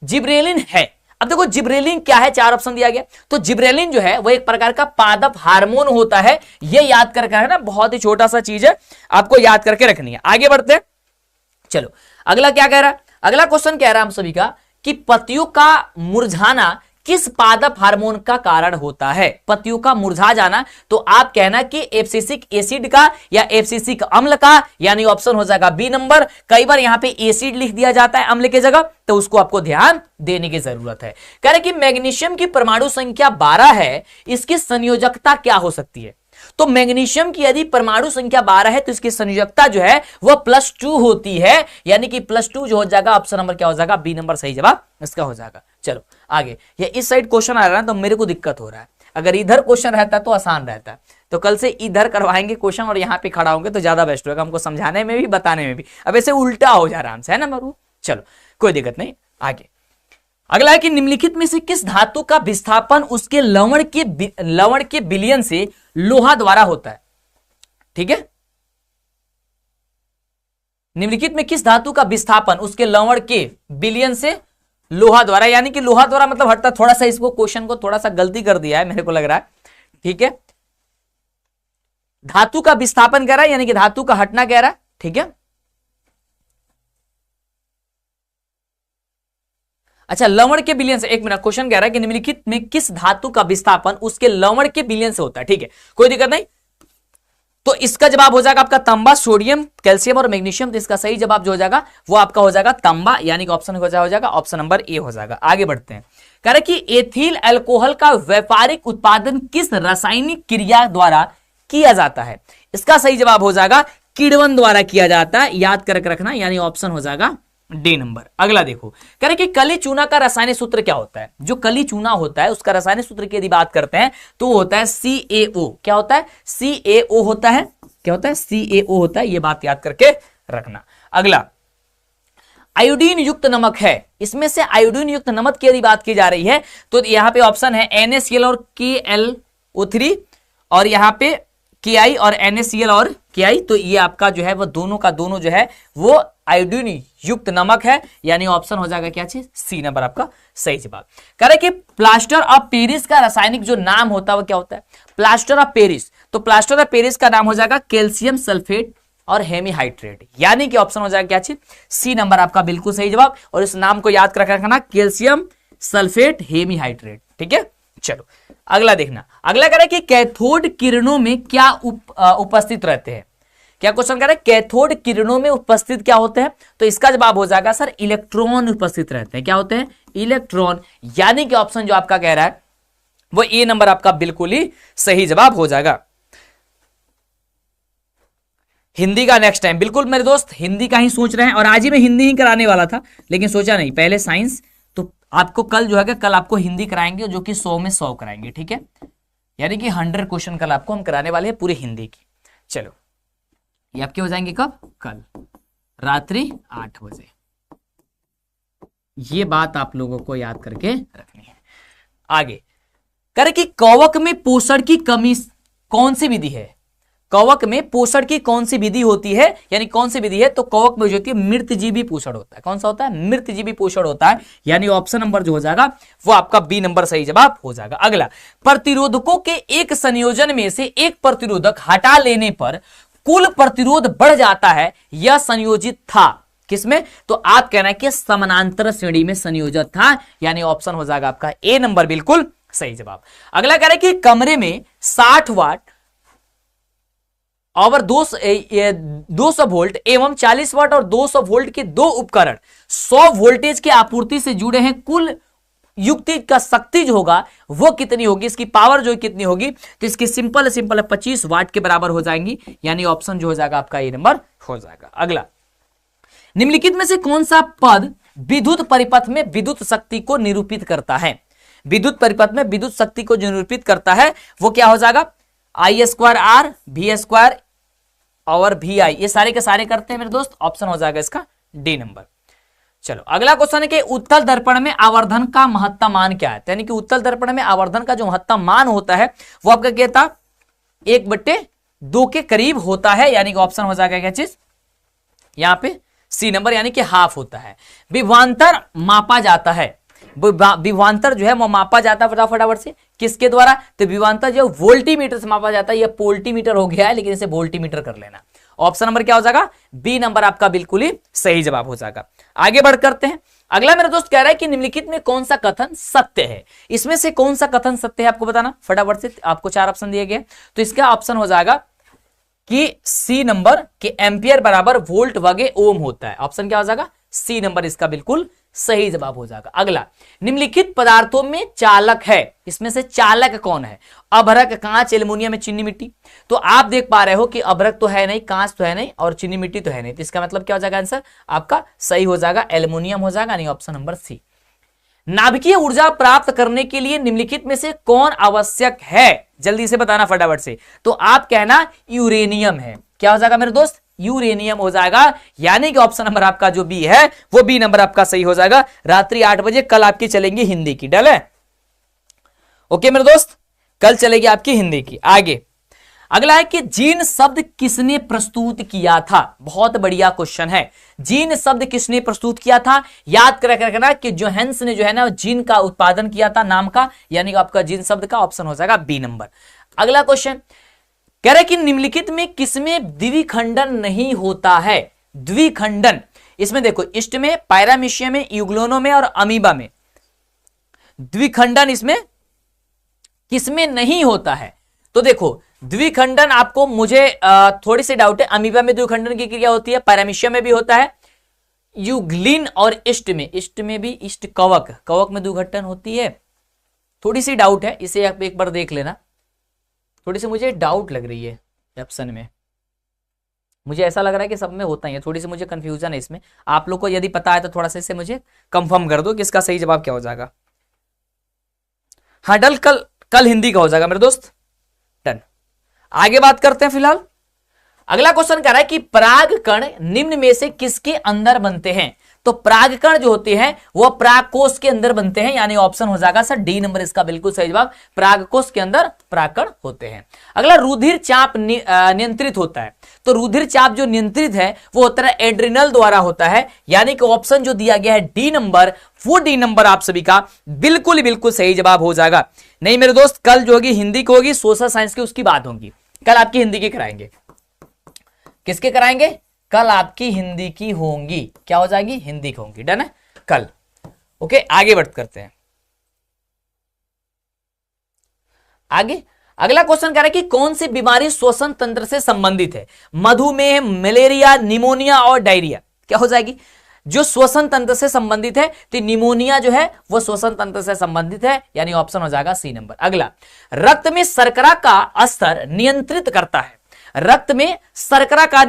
जिब्रेलिन है। अब देखो जिब्रेलिन क्या है, चार ऑप्शन दिया गया। तो जिब्रेलिन जो है वो एक प्रकार का पादप हार्मोन होता है, ये याद करके है ना, बहुत ही छोटा सा चीज है, आपको याद करके रखनी है। आगे बढ़ते हैं, चलो अगला क्या कह रहा है, अगला क्वेश्चन कह रहा है हम सभी का कि पत्तियों का मुरझाना किस पादप हार्मोन का कारण होता है। पत्तियों का मुरझा जाना, तो आप कहना कि एब्सिसिक एसिड का या एब्सिसिक अम्ल का, यानी ऑप्शन हो जाएगा बी नंबर। कई बार यहां पे एसिड लिख दिया जाता है अम्ल की जगह, तो उसको आपको ध्यान देने की जरूरत है। कह रहे कि मैग्नीशियम की परमाणु संख्या 12 है, इसकी संयोजकता क्या हो सकती है। तो मैग्नीशियम की यदि परमाणु संख्या 12 है तो इसकी संयोजकता जो है वह +2 होती है, यानी कि +2 जो हो जाएगा, ऑप्शन नंबर क्या हो जाएगा, बी नंबर सही जवाब इसका हो जाएगा। चलो आगे, ये इस साइड क्वेश्चन आ रहा है तो मेरे को दिक्कत हो रहा है, अगर इधर क्वेश्चन रहता तो आसान रहता। तो कल से इधर करवाएंगे क्वेश्चन और यहाँ पे खड़ा होंगे तो ज्यादा बेस्ट होगा, हमको समझाने में भी बताने में भी। अब ऐसे उल्टा हो जा रहा है हमसे, है ना मरू, चलो कोई दिक्कत नहीं। आगे अगला है कि निम्नलिखित में से किस धातु का विस्थापन उसके लवण के विलयन से लोहा द्वारा होता है, ठीक है। निम्नलिखित में किस धातु का विस्थापन उसके लवण के विलयन से लोहा द्वारा, यानी कि लोहा द्वारा मतलब हटता, थोड़ा सा इसको क्वेश्चन को थोड़ा सा गलती कर दिया है मेरे को लग रहा है, ठीक है। धातु का विस्थापन कह रहा है, यानी कि धातु का हटना कह रहा है, ठीक है। अच्छा लवण के विलयन से, एक मिनट, क्वेश्चन कह रहा है कि निम्नलिखित में किस धातु का विस्थापन उसके लवण के विलयन से होता है, ठीक है, कोई दिक्कत नहीं। तो इसका जवाब हो जाएगा आपका तांबा, सोडियम, कैल्शियम और मैग्नीशियम। तो इसका सही जवाब जो हो जाएगा वो आपका हो जाएगा तांबा, यानी कि ऑप्शन हो जाएगा ऑप्शन नंबर ए हो जाएगा। आगे बढ़ते हैं, कह रहे कि एथिल अल्कोहल का व्यापारिक उत्पादन किस रासायनिक क्रिया द्वारा किया जाता है। इसका सही जवाब हो जाएगा किण्वन द्वारा किया जाता है, याद करके रखना, यानी ऑप्शन हो जाएगा डी नंबर। अगला देखो, कह रहे कि कली चूना का रासायनिक सूत्र क्या होता है। जो कली चूना होता है उसका रासायनिक सूत्र की यदि बात करते हैं तो होता है CaO। क्या होता है, CaO होता है, क्या होता है, CaO होता है, ये बात याद करके रखना। अगला आयोडीन युक्त नमक है, इसमें से आयोडीन युक्त नमक की यदि बात की जा रही है तो यहां पे ऑप्शन है NaCl और KlO3, और यहां पे Ki और NaCl और Ki, तो ये आपका जो है वो दोनों का दोनों जो है वो आयोडीन युक्त नमक है, यानी ऑप्शन हो जाएगा क्या चीज, सी नंबर आपका सही जवाब। कह रहे कि प्लास्टर ऑफ पेरिस का रासायनिक जो नाम होता है वो क्या होता है, प्लास्टर ऑफ पेरिस। तो प्लास्टर ऑफ पेरिस का नाम हो जाएगा कैल्शियम सल्फेट और हेमीहाइड्रेट, यानी कि ऑप्शन हो जाएगा क्या चीज, सी नंबर आपका बिल्कुल सही जवाब। और इस नाम को याद कर रखना, कैल्शियम सल्फेट हेमीहाइड्रेट, ठीक है। चलो अगला देखना, अगला कह रहा है कि कैथोड किरणों में क्या उपस्थित रहते हैं। क्या क्वेश्चन कह रहा है, कैथोड किरणों में उपस्थित क्या होते हैं। तो इसका जवाब हो जाएगा सर इलेक्ट्रॉन उपस्थित रहते हैं। क्या होते हैं, इलेक्ट्रॉन, यानी कि ऑप्शन जो आपका कह रहा है वो ए नंबर आपका बिल्कुल ही सही जवाब हो जाएगा। हिंदी का नेक्स्ट टाइम, बिल्कुल मेरे दोस्त हिंदी का ही सोच रहे हैं, और आज ही मैं हिंदी ही कराने वाला था लेकिन सोचा नहीं पहले साइंस, तो आपको कल जो है कल आपको हिंदी कराएंगे जो कि 100 में 100 कराएंगे, ठीक है, यानी कि 100 क्वेश्चन कल आपको हम कराने वाले हैं पूरी हिंदी की। चलो ये आपके हो जाएंगे कब, कल रात्रि 8 बजे। ये बात आप लोगों को याद करके रखनी है। आगे कह रहे कि कवक में पोषण की कमी कौन सी विधि है, कवक में पोषण की कौन सी विधि होती है, यानी कौन सी विधि है, तो कवक में जो होती है मृतजीवी पोषण होता है। कौन सा होता है, मृतजीवी पोषण होता है, यानी ऑप्शन नंबर जो हो जाएगा वो आपका बी नंबर सही जवाब हो जाएगा। अगला, प्रतिरोधकों के एक संयोजन में से एक प्रतिरोधक हटा लेने पर कुल प्रतिरोध बढ़ जाता है, यह संयोजित था किसमें, तो आप कहना है कि समानांतर श्रेणी में संयोजित था, यानी ऑप्शन हो जाएगा आपका ए नंबर बिल्कुल सही जवाब। अगला कह रहे कि कमरे में 60 वाट और 200 वोल्ट एवं 40 वाट और 200 वोल्ट के दो उपकरण 100 वोल्टेज की आपूर्ति से जुड़े हैं, कुल युक्ति का शक्ति जो होगा वो कितनी होगी, इसकी पावर जो कितनी होगी, तो इसकी सिंपल 25 वाट के बराबर हो जाएंगी, यानी ऑप्शन जो हो जाएगा आपका ए नंबर हो जाएगा। अगला, निम्नलिखित में से कौन सा पद विद्युत परिपथ में विद्युत शक्ति को निरूपित करता है, विद्युत परिपथ में विद्युत शक्ति को जो निरूपित करता है वो क्या हो जाएगा, I² V² और VI, ये सारे के सारे करते हैं मेरे दोस्त, ऑप्शन हो जाएगा इसका डी नंबर। चलो अगला क्वेश्चन है कि उत्तल दर्पण में आवर्धन का महत्तम मान क्या है, यानी कि उत्तल दर्पण में आवर्धन का जो महत्तम मान होता है वो आपका क्या था, 1/2 के करीब होता है, यानी कि ऑप्शन हो जाएगा क्या चीज, यहां पे सी नंबर, यानी कि हाफ होता है। विभवांतर मापा जाता है, विभवांतर जो है वो मापा जाता है फटाफट से किसके द्वारा, तो विभवांतर जो वोल्टीमीटर से मापा जाता है, ये पोल्टीमीटर हो गया है लेकिन इसे वोल्टीमीटर कर लेना। ऑप्शन नंबर क्या हो जाएगा, बी नंबर आपका बिल्कुल ही सही जवाब हो जाएगा। आगे बढ़ करते हैं। अगला मेरा दोस्त कह रहा है कि निम्नलिखित में कौन सा कथन सत्य है, इसमें से कौन सा कथन सत्य है आपको बताना फटाफट से, आपको 4 ऑप्शन दिए गए, तो इसका ऑप्शन हो जाएगा कि सी नंबर के एम्पियर बराबर वोल्ट वगे ओम होता है, ऑप्शन क्या हो जाएगा सी नंबर इसका बिल्कुल सही जवाब हो जाएगा। अगला, निम्नलिखित पदार्थों में चालक है, इसमें से चालक कौन है, अभ्रक, कांच, एल्युमिनियम, चीनी मिट्टी, तो आप देख पा रहे हो कि अभ्रक तो है नहीं, कांच तो है नहीं और चीनी मिट्टी तो है नहीं, तो इसका मतलब क्या हो जाएगा आंसर आपका सही हो जाएगा एल्युमिनियम हो जाएगा, नहीं ऑप्शन नंबर सी। नाभिकीय ऊर्जा प्राप्त करने के लिए निम्नलिखित में से कौन आवश्यक है, जल्दी से बताना फटाफट से, तो आप कहना यूरेनियम है, क्या हो जाएगा मेरे दोस्त यूरेनियम हो जाएगा, यानी कि ऑप्शन नंबर आपका जो बी है वो बी नंबर आपका सही हो जाएगा। रात्रि 8 बजे कल आपकी चलेंगी हिंदी की, डल है ओके मेरे दोस्त, कल चलेगी आपकी हिंदी की। आगे अगला है कि जीन शब्द किसने प्रस्तुत किया था, बहुत बढ़िया क्वेश्चन है, जीन शब्द किसने प्रस्तुत किया था, याद कर रखना कि जोहेंस ने जो है ना जीन का उत्पादन किया था नाम का, यानी कि आपका जीन शब्द का ऑप्शन हो जाएगा बी नंबर। अगला क्वेश्चन कह रहे कि निम्नलिखित में किसमें द्विखंडन नहीं होता है, द्विखंडन, इसमें देखो इस्ट में, पैरामीशिया में, यूग्लोनो में और अमीबा में द्विखंडन इसमें किसमें नहीं होता है, तो देखो द्विखंडन आपको मुझे थोड़ी सी डाउट है, अमीबा में द्विखंडन की क्रिया होती है, पैरामीशिया में भी होता है, यूग्लिन और इस्ट में भी, इस्ट कवक में द्विखंडन होती है, थोड़ी सी डाउट है, इसे आप एक बार देख लेना, थोड़ी सी मुझे डाउट लग रही है ऑप्शन में, मुझे ऐसा लग रहा है कि सब में होता ही है, थोड़ी सी मुझे कंफ्यूजन है इसमें, आप लोग को यदि पता है तो थोड़ा सा इसे मुझे कंफर्म कर दो कि इसका सही जवाब क्या हो जाएगा। हाँ डल, कल हिंदी का हो जाएगा मेरे दोस्त, डन। आगे बात करते हैं फिलहाल। अगला क्वेश्चन कह रहा है कि परागकण निम्न में से किसके अंदर बनते हैं, तो परागकण जो होते हैं वो परागकोश के अंदर बनते हैं, यानी ऑप्शन हो जाएगा सर डी नंबर इसका बिल्कुल सही जवाब, परागकोश के अंदर परागकण होते हैं। अगला, रुधिर चाप नियंत्रित होता है, तो रुधिर चाप जो नियंत्रित है वो होता है एड्रिनल द्वारा होता है, यानी कि ऑप्शन जो दिया गया है डी नंबर, वो डी नंबर आप सभी का बिल्कुल सही जवाब हो जाएगा। नहीं मेरे दोस्त, कल जो होगी हिंदी की होगी, सोशल साइंस की उसकी बात होगी, कल आपकी हिंदी की कराएंगे, किसके कराएंगे, कल आपकी हिंदी की होंगी, क्या हो जाएगी हिंदी की होंगी, डन है कल। ओके आगे बढ़ करते हैं। आगे अगला क्वेश्चन कह रहा है कि कौन सी बीमारी श्वसन तंत्र से संबंधित है, मधुमेह, मलेरिया, निमोनिया और डायरिया, क्या हो जाएगी, जो श्वसन तंत्र से संबंधित है, तो निमोनिया जो है वो श्वसन तंत्र से संबंधित है, यानी ऑप्शन हो जाएगा सी नंबर। अगला, रक्त में शर्करा का स्तर नियंत्रित करता है, रक्त में शर्करा का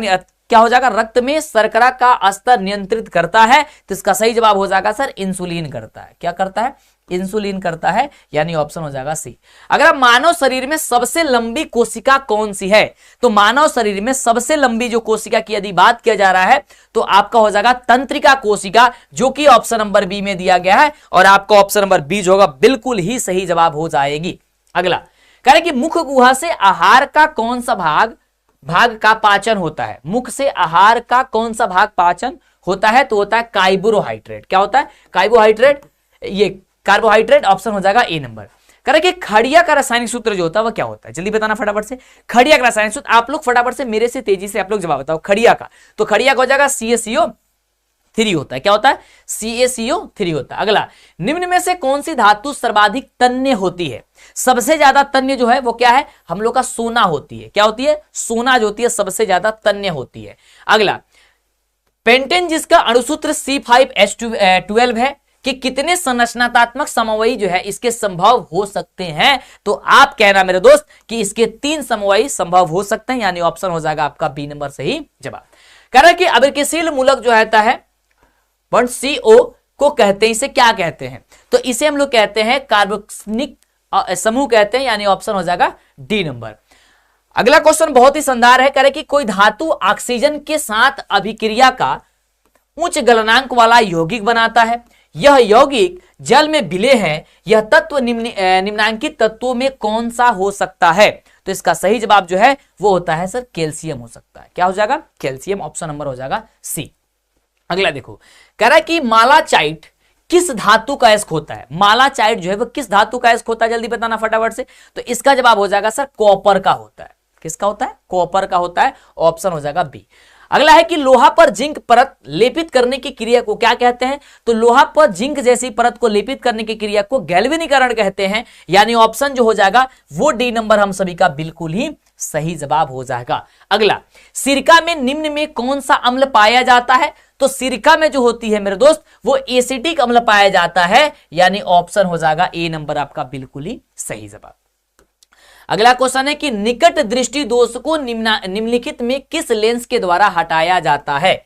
क्या हो जाएगा, रक्त में शर्करा का स्तर नियंत्रित करता है, तो इसका सही जवाब हो जाएगा सर इंसुलिन करता है, क्या करता है इंसुलिन करता है, यानी ऑप्शन हो जाएगा सी। अगर मानव शरीर में सबसे लंबी कोशिका कौन सी है, तो मानव शरीर में सबसे लंबी जो कोशिका की यदि बात किया जा रहा है तो आपका हो जाएगा तंत्रिका कोशिका, जो कि ऑप्शन नंबर बी में दिया गया है, और आपका ऑप्शन नंबर बी जो होगा बिल्कुल ही सही जवाब हो जाएगी। अगला कह रहे कि मुख गुहा से आहार का कौन सा भाग का पाचन होता है? मुख से आहार का कौन सा भाग पाचन होता है? तो होता है कार्बोहाइड्रेट। क्या होता है? कार्बोहाइड्रेट, ये कार्बोहाइड्रेट, ऑप्शन हो जाएगा ए नंबर। कह रहे कि खड़िया का रासायनिक सूत्र जो होता है वह क्या होता है? जल्दी बताना फटाफट से। खड़िया का रासायनिक सूत्र आप लोग फटाफट से मेरे से तेजी से आप लोग जवाब बताओ। खड़िया का, तो खड़िया का हो जाएगा CaCO3 होता है। क्या होता है? CaCO3 होता है। अगला, निम्न में से कौन सी धातु सर्वाधिक तन्य होती है? सबसे ज्यादा तन्य जो है वो क्या है? हम लोग का सोना होती है। क्या होती है? सोना जो होती है सबसे ज्यादा तन्य होती है। अगला, पेंटेन जिसका अणुसूत्र C5H12 है कि कितने संरचनात्मक समवायी जो है इसके संभव हो सकते हैं? तो आप कहना मेरे दोस्त कि इसके 3 समवायी संभव हो सकते हैं, यानी ऑप्शन हो जाएगा आपका बी नंबर सही जवाब। कह रहा है कि अभिक्रियाशील मूलक जो रहता है बॉन्ड CO को कहते हैं, इसे क्या कहते हैं? तो इसे हम लोग कहते हैं कार्बोक्सिलिक समूह कहते हैं, यानी ऑप्शन हो जाएगा डी नंबर। अगला क्वेश्चन बहुत ही शानदार है। कह रहे कि कोई धातु ऑक्सीजन के साथ अभिक्रिया का उच्च गलनांक वाला यौगिक बनाता है। यह यौगिक जल में विलेय है। यह तत्व निम्नांकित तत्वों में कौन सा हो सकता है? तो इसका सही जवाब जो है वो होता है सर कैल्शियम हो सकता है। क्या हो जाएगा? कैल्शियम, ऑप्शन नंबर हो जाएगा सी। अगला देखो, कह रहा है कि मालाचाइट किस धातु का अयस्क होता है? मालाचाइट जो है वो किस धातु का अयस्क होता है? जल्दी बताना फटाफट से। तो इसका जवाब हो जाएगा सर कॉपर का होता है। किसका होता है? कॉपर का होता है, ऑप्शन हो जाएगा बी। अगला है कि लोहा पर जिंक परत लेपित करने की क्रिया को क्या कहते हैं? तो लोहा पर जिंक जैसी परत को लेपित करने की क्रिया को गैल्वेनीकरण कहते हैं, यानी ऑप्शन जो हो जाएगा वो डी नंबर हम सभी का बिल्कुल ही सही जवाब हो जाएगा। अगला, सिरका में निम्न में कौन सा अम्ल पाया जाता है? तो सिरका में जो होती है मेरे दोस्त वो एसिटिक अम्ल पाया जाता है, यानी ऑप्शन हो जाएगा ए नंबर आपका बिल्कुल ही सही जवाब। अगला क्वेश्चन है कि निकट दृष्टि दोष को निम्नलिखित में किस लेंस के द्वारा हटाया जाता है?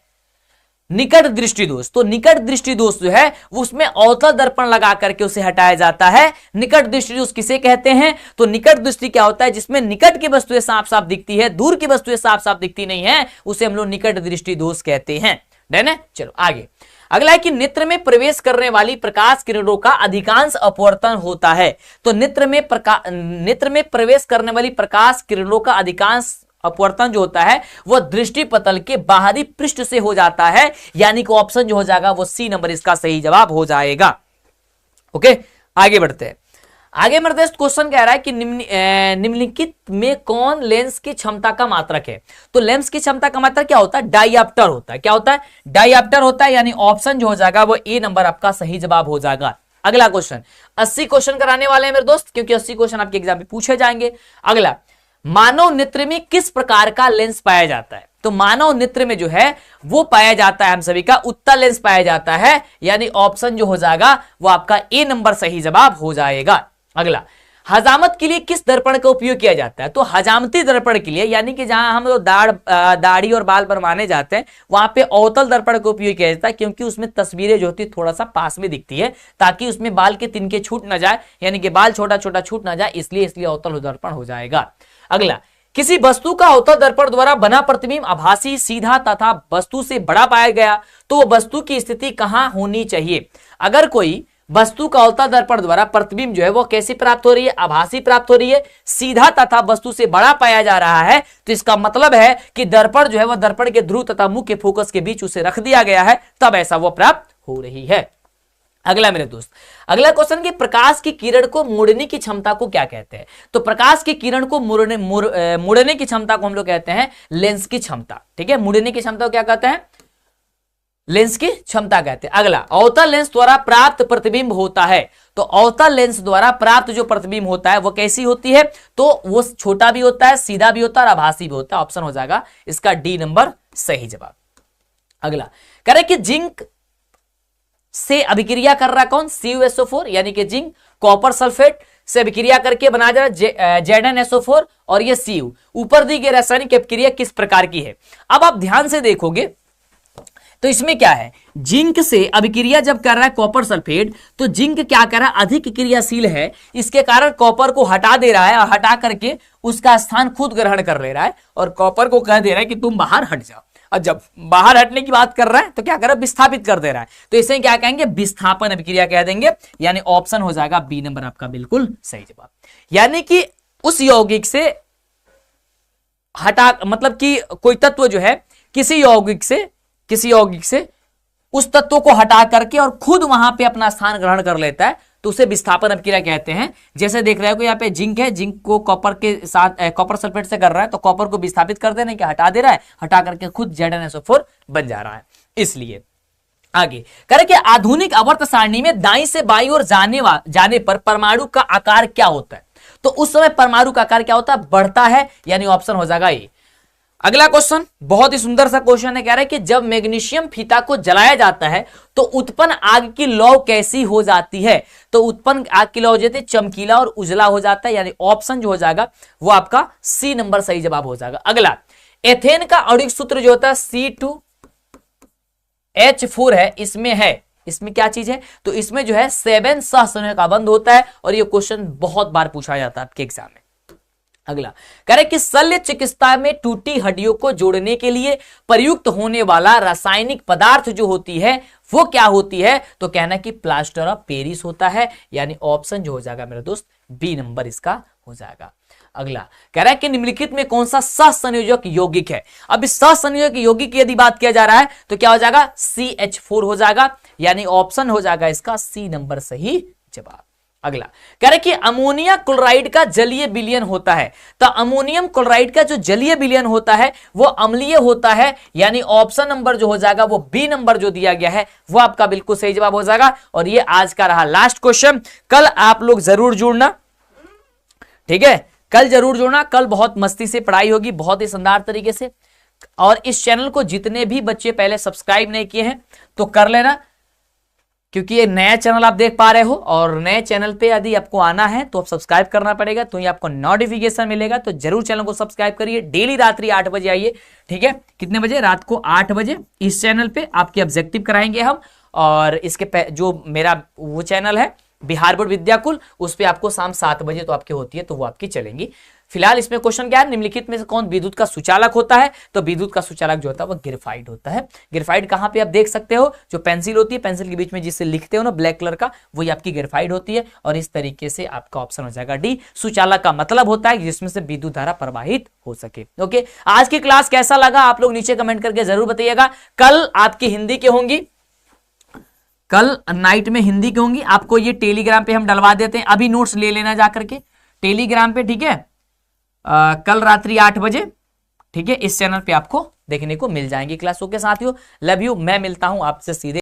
निकट दृष्टि दोष, तो निकट दृष्टि दोष जो है वो उसमें अवतल दर्पण लगा करके उसे हटाया जाता है। निकट दृष्टि दोष किसे कहते हैं? तो निकट दृष्टि क्या होता है? जिसमें निकट की वस्तुएं साफ साफ दिखती है, दूर की वस्तुएं साफ साफ दिखती नहीं है, उसे हम लोग निकट दृष्टि दोष कहते हैं। डन है? चलो आगे। अगला है कि नेत्र में प्रवेश करने वाली प्रकाश किरणों का अधिकांश अपवर्तन होता है। तो नेत्र में प्रवेश करने वाली प्रकाश किरणों का अधिकांश अपवर्तन जो होता है वह दृष्टि पटल के बाहरी पृष्ठ से हो जाता है, यानी कि ऑप्शन जो हो जाएगा वो सी नंबर इसका सही जवाब हो जाएगा। ओके, आगे बढ़ते हैं। आगे बढ़ते क्वेश्चन कह रहा है कि निम्नलिखित में कौन लेंस की क्षमता का मात्रक है? तो लेंस की क्षमता का मात्रक क्या होता है? डायऑप्टर होता है। क्या होता है? डायऑप्टर होता है, यानी ऑप्शन जो हो जाएगा वो ए नंबर आपका सही जवाब हो जाएगा। अगला क्वेश्चन 80 क्वेश्चन कराने वाले हैं मेरे दोस्त, क्योंकि 80 क्वेश्चन आपके एग्जाम में पूछे जाएंगे। अगला, मानव नेत्र में किस प्रकार का लेंस पाया जाता है? तो मानव नेत्र में जो है वो पाया जाता है हम सभी का उत्तल लेंस पाया जाता है, यानी ऑप्शन जो हो जाएगा वो आपका ए नंबर सही जवाब हो जाएगा। अगला, हजामत के लिए किस दर्पण का उपयोग किया जाता है? तो हजामती दर्पण के लिए, यानी कि जहां हम लोग दाढ़ी और बाल बनवाने जाते हैं वहां पे अवतल दर्पण का उपयोग किया जाता है, क्योंकि उसमें तस्वीरें जो होती है थोड़ा सा पास में दिखती है, ताकि उसमें बाल के तिनके छूट ना जाए, यानी कि बाल छोटा छोटा छूट ना जाए, इसलिए अवतल दर्पण हो जाएगा। अगला, किसी वस्तु का अवतल दर्पण द्वारा बना प्रतिबिंब आभासी, सीधा तथा वस्तु से बड़ा पाया गया तो वस्तु की स्थिति कहां होनी चाहिए? अगर कोई वस्तु का अवतल दर्पण द्वारा प्रतिबिंब जो है वो कैसी प्राप्त हो रही है? आभासी प्राप्त हो रही है, सीधा तथा वस्तु से बड़ा पाया जा रहा है, तो इसका मतलब है कि दर्पण जो है वह दर्पण के ध्रुव तथा मुख्य फोकस के बीच उसे रख दिया गया है, तब ऐसा वो प्राप्त हो रही है। अगला मेरे दोस्त, अगला क्वेश्चन कि प्रकाश की किरण को मोड़ने की क्षमता को क्या कहते हैं? तो प्रकाश की किरण को मोड़ने की क्षमता को हम लोग कहते हैं लेंस की क्षमता। ठीक है, मोड़ने की क्षमता को क्या कहते हैं? लेंस की क्षमता कहते हैं। अगला, अवतल लेंस द्वारा प्राप्त प्रतिबिंब होता है। तो अवतल लेंस द्वारा प्राप्त जो प्रतिबिंब होता है वो कैसी होती है? तो वो छोटा भी होता है, सीधा भी होता है और आभासी भी होता है। ऑप्शन हो जाएगा इसका डी नंबर सही जवाब। अगला, कह रहे कि जिंक से अभिक्रिया कर रहा कौन? CuSO4, यानी कि जिंक कॉपर सल्फेट से अभिक्रिया करके बना जा रहा ZnSO4 और ये Cu। ऊपर दी गई रासायनिक अभिक्रिया किस प्रकार की है? अब आप ध्यान से देखोगे तो इसमें क्या है? जिंक से अभिक्रिया जब कर रहा है कॉपर सल्फेट, तो जिंक क्या कर रहा है? अधिक क्रियाशील है, इसके कारण कॉपर को हटा दे रहा है और हटा करके उसका स्थान खुद ग्रहण कर ले रहा है और कॉपर को कह दे रहा है कि तुम बाहर हट जाओ। और जब बाहर हटने की बात कर रहा है तो क्या कर रहा है, विस्थापित कर दे रहा है, तो इसे क्या कहेंगे, विस्थापन अभिक्रिया कह देंगे, यानी ऑप्शन हो जाएगा बी नंबर आपका बिल्कुल सही जवाब। यानी कि उस यौगिक से हटा, मतलब कि कोई तत्व जो है किसी यौगिक से उस तत्व को हटा करके और खुद वहां पे अपना स्थान ग्रहण कर लेता है, तो उसे विस्थापन अभिक्रिया कहते हैं। जैसे देख रहे हो यहाँ पे जिंक है, जिंक को कॉपर के साथ कॉपर सल्फेट से कर रहा है, तो कॉपर को विस्थापित कर देने क्या हटा दे रहा है, हटा करके खुद ZnSO4 बन जा रहा है। इसलिए आगे करें कि आधुनिक आवर्त सारणी में दाईं से बाईं ओर जाने पर परमाणु का आकार क्या होता है, तो उस समय परमाणु का आकार क्या होता है, बढ़ता है, यानी ऑप्शन हो जाएगा ए। अगला क्वेश्चन बहुत ही सुंदर सा क्वेश्चन है, कह रहा है कि जब मैग्नीशियम फीता को जलाया जाता है तो उत्पन्न आग की लौ कैसी हो जाती है, तो उत्पन्न आग की लौ जो चमकीला और उजला हो जाता है, यानी ऑप्शन जो हो जाएगा वो आपका सी नंबर सही जवाब हो जाएगा। अगला एथेन का आणविक सूत्र जो होता है C2H4 है, इसमें क्या चीज है, तो इसमें जो है 7 सहसंयोजक का बंध होता है, और ये क्वेश्चन बहुत बार पूछा जाता है आपके एग्जाम में। अगला कह रहे कि शल्य चिकित्सा में टूटी हड्डियों को जोड़ने के लिए प्रयुक्त होने वाला रासायनिक पदार्थ जो होती है वो क्या होती है, तो कहना कि प्लास्टर ऑफ पेरिस होता है, यानी ऑप्शन जो हो जाएगा मेरा दोस्त बी नंबर इसका हो जाएगा। अगला कह रहा है कि निम्नलिखित में कौन सा सहसंयोजक यौगिक है। अब इस सहसंयोजक यौगिक की यदि बात किया जा रहा है तो क्या हो जाएगा, CH4 हो जाएगा, यानी ऑप्शन हो जाएगा इसका सी नंबर सही जवाब। अगला कह रहे कि अमोनिया क्लोराइड का जलीय विलयन होता है, तो अमोनियम क्लोराइड का जो जलीय विलयन होता है वो अम्लीय होता है, यानी ऑप्शन नंबर जो हो जाएगा वो बी नंबर जो दिया गया है वो आपका बिल्कुल सही जवाब हो जाएगा। और ये आज का रहा लास्ट क्वेश्चन। कल आप लोग जरूर जुड़ना, ठीक है, कल जरूर जुड़ना, कल बहुत मस्ती से पढ़ाई होगी, बहुत ही शानदार तरीके से। और इस चैनल को जितने भी बच्चे पहले सब्सक्राइब नहीं किए हैं तो कर लेना, क्योंकि ये नया चैनल आप देख पा रहे हो, और नए चैनल पे यदि आपको आना है तो आप सब्सक्राइब करना पड़ेगा, तो ये आपको नोटिफिकेशन मिलेगा। तो जरूर चैनल को सब्सक्राइब करिए, डेली रात्रि 8 बजे आइए, ठीक है, कितने बजे, रात को 8 बजे इस चैनल पे आपके ऑब्जेक्टिव कराएंगे हम। और इसके जो मेरा वो चैनल है बिहार बोर्ड विद्याकुल, उस पर आपको शाम 7 बजे तो आपकी होती है, तो वो आपकी चलेंगी। फिलहाल इसमें क्वेश्चन क्या है, निम्नलिखित में से कौन विद्युत का सुचालक होता है, तो विद्युत का सुचालक जो होता है वो ग्रेफाइट होता है। ग्रेफाइट कहां पे आप देख सकते हो, जो पेंसिल होती है, पेंसिल के बीच में जिससे लिखते हो ना ब्लैक कलर का, वही आपकी ग्रेफाइट होती है। और इस तरीके से आपका ऑप्शन हो जाएगा डी। सुचालक का मतलब होता है जिसमें से विद्युत धारा प्रवाहित हो सके। ओके, आज की क्लास कैसा लगा आप लोग नीचे कमेंट करके जरूर बताइएगा। कल आपकी हिंदी की होंगी, कल नाइट में हिंदी की होंगी, आपको ये टेलीग्राम पे हम डलवा देते हैं, अभी नोट्स ले लेना जाकर के टेलीग्राम पे, ठीक है, कल रात्रि 8 बजे, ठीक है, इस चैनल पे आपको देखने को मिल जाएंगी क्लास। ओके साथियों, लव यू, मैं मिलता हूं आपसे सीधे।